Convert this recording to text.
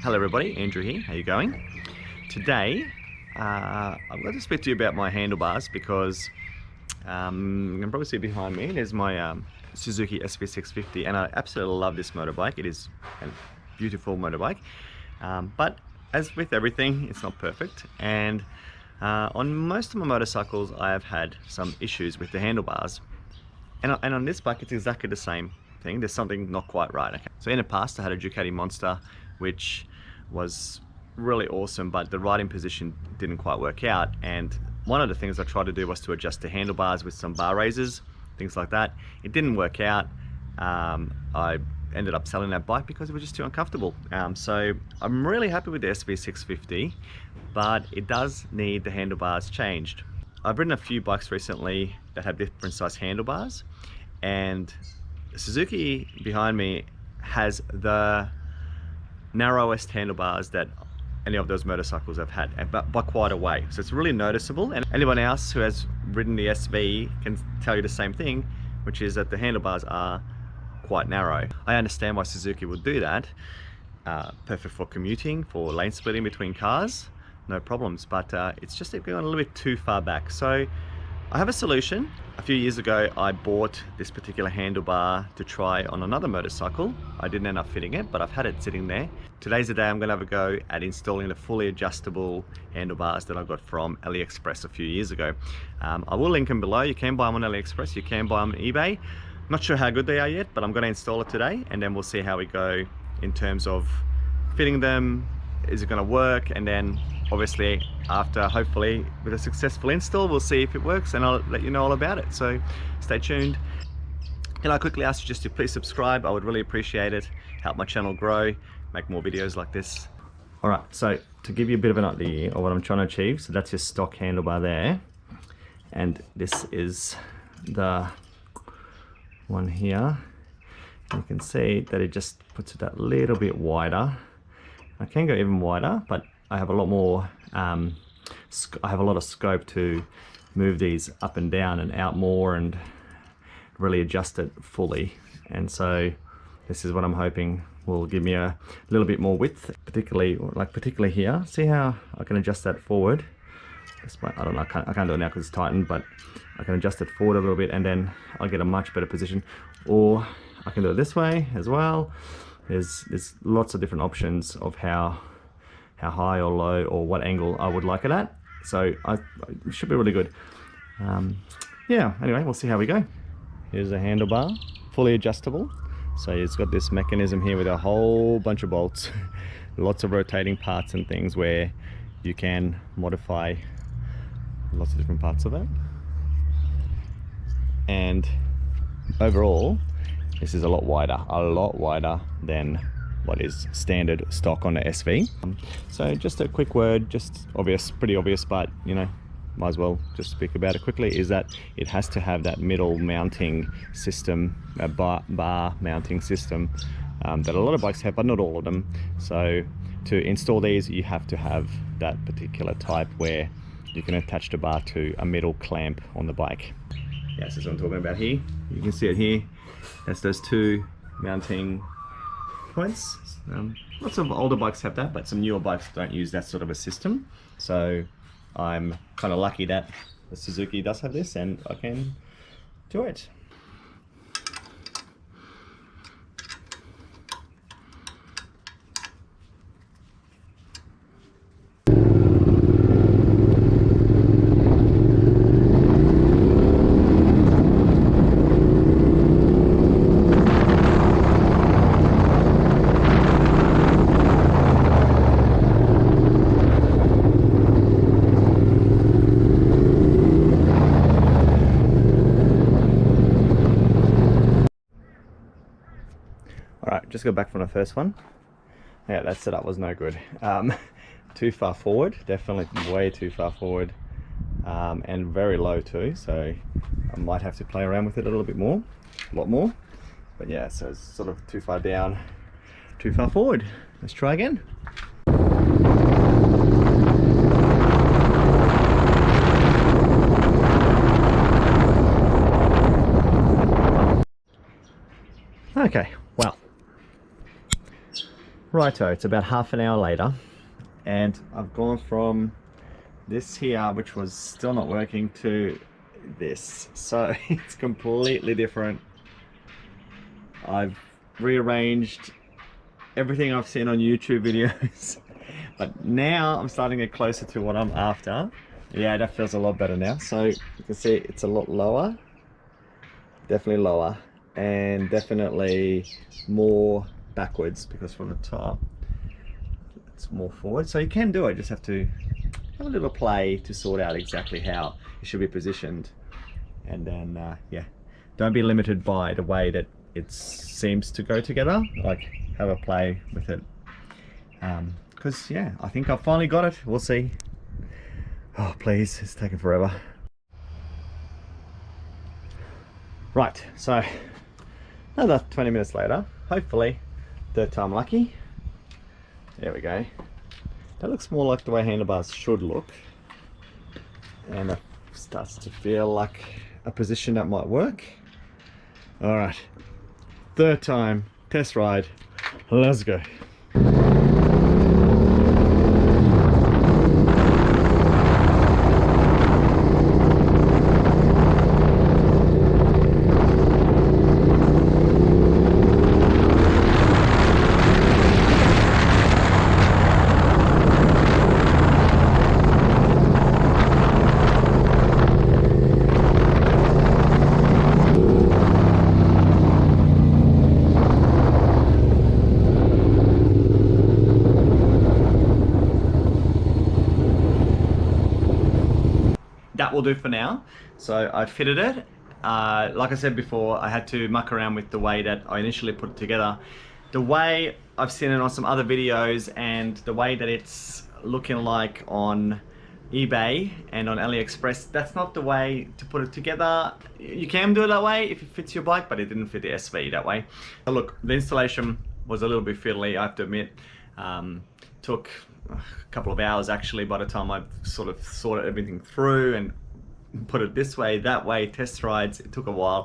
Hello everybody, Andrew here, how you going? Today, I'm going to speak to you about my handlebars because you can probably see behind me, there's my Suzuki SV650 and I absolutely love this motorbike. It is a beautiful motorbike, but as with everything, it's not perfect, and on most of my motorcycles I have had some issues with the handlebars, and on this bike it's exactly the same thing. There's something not quite right. Okay, so in the past I had a Ducati Monster which was really awesome, but the riding position didn't quite work out, and one of the things I tried to do was to adjust the handlebars with some bar raisers, things like that. It didn't work out. I ended up selling that bike because it was just too uncomfortable. So I'm really happy with the SV650, but it does need the handlebars changed. I've ridden a few bikes recently that have different size handlebars, and Suzuki behind me has the narrowest handlebars that any of those motorcycles have had, but by quite a way. So it's really noticeable, and anyone else who has ridden the SV can tell you the same thing, which is that the handlebars are quite narrow. I understand why Suzuki would do that. Perfect for commuting, for lane splitting between cars, no problems, but it's just going a little bit too far back. So I have a solution. A few years ago I bought this particular handlebar to try on another motorcycle. I didn't end up fitting it, but I've had it sitting there. Today's the day I'm going to have a go at installing the fully adjustable handlebars that I got from AliExpress a few years ago. I will link them below. You can buy them on AliExpress, you can buy them on eBay. Not sure how good they are yet, but I'm going to install it today, and then we'll see how we go in terms of fitting them. Is it going to work? And then obviously after, hopefully with a successful install, we'll see if it works and I'll let you know all about it. So stay tuned. Can I quickly ask you just to please subscribe? I would really appreciate it. Help my channel grow, make more videos like this. All right, so to give you a bit of an idea of what I'm trying to achieve, so that's your stock handlebar there, and this is the one here. You can see that it just puts it that little bit wider. I can go even wider, but I have a lot more, I have a lot of scope to move these up and down and out more and really adjust it fully. And so this is what I'm hoping will give me a little bit more width, particularly here. See how I can adjust that forward? I don't know, I can't do it now because it's tightened, but I can adjust it forward a little bit and then I'll get a much better position. Or I can do it this way as well. There's lots of different options of how high or low or what angle I would like it at. So it should be really good. Yeah, anyway, we'll see how we go. Here's a handlebar, fully adjustable. So it's got this mechanism here with a whole bunch of bolts, lots of rotating parts and things where you can modify lots of different parts of it. And overall, this is a lot wider than what is standard stock on the SV. So just a quick word, just obvious, pretty obvious, but you know, might as well just speak about it quickly, is that it has to have that middle mounting system, a bar mounting system that a lot of bikes have, but not all of them. So to install these, you have to have that particular type where you can attach the bar to a middle clamp on the bike. Yeah, this is what I'm talking about here. You can see it here. That's those two mounting points. Lots of older bikes have that, but some newer bikes don't use that sort of a system. So I'm kind of lucky that the Suzuki does have this and I can do it. Alright, just go back from the first one. Yeah, that setup was no good. Too far forward, definitely way too far forward, and very low too, so I might have to play around with it a little bit more, a lot more. But yeah, so it's sort of too far down, too far forward. Let's try again. Okay, well, Righto, it's about half an hour later, and I've gone from this here, which was still not working, to this. So it's completely different. I've rearranged everything I've seen on YouTube videos, but now I'm starting to get closer to what I'm after. Yeah, that feels a lot better now. So you can see it's a lot lower, definitely lower, and definitely more backwards, because from the top it's more forward. So you can do it, just have to have a little play to sort out exactly how it should be positioned. And then yeah, don't be limited by the way that it seems to go together. Like, have a play with it, because yeah, I think I've finally got it. We'll see. Oh please, it's taken forever. Right, so another 20 minutes later, hopefully third time lucky. There we go. That looks more like the way handlebars should look, and it starts to feel like a position that might work. All right, third time, test ride, let's go. That will do for now. So I fitted it. Like I said before, I had to muck around with the way that I initially put it together. The way I've seen it on some other videos, and the way that it's looking like on eBay and on AliExpress, that's not the way to put it together. You can do it that way if it fits your bike, but it didn't fit the SV that way. So look, the installation was a little bit fiddly, I have to admit. Took a couple of hours actually by the time I sort of sorted everything through and put it this way, that way, test rides. It took a while.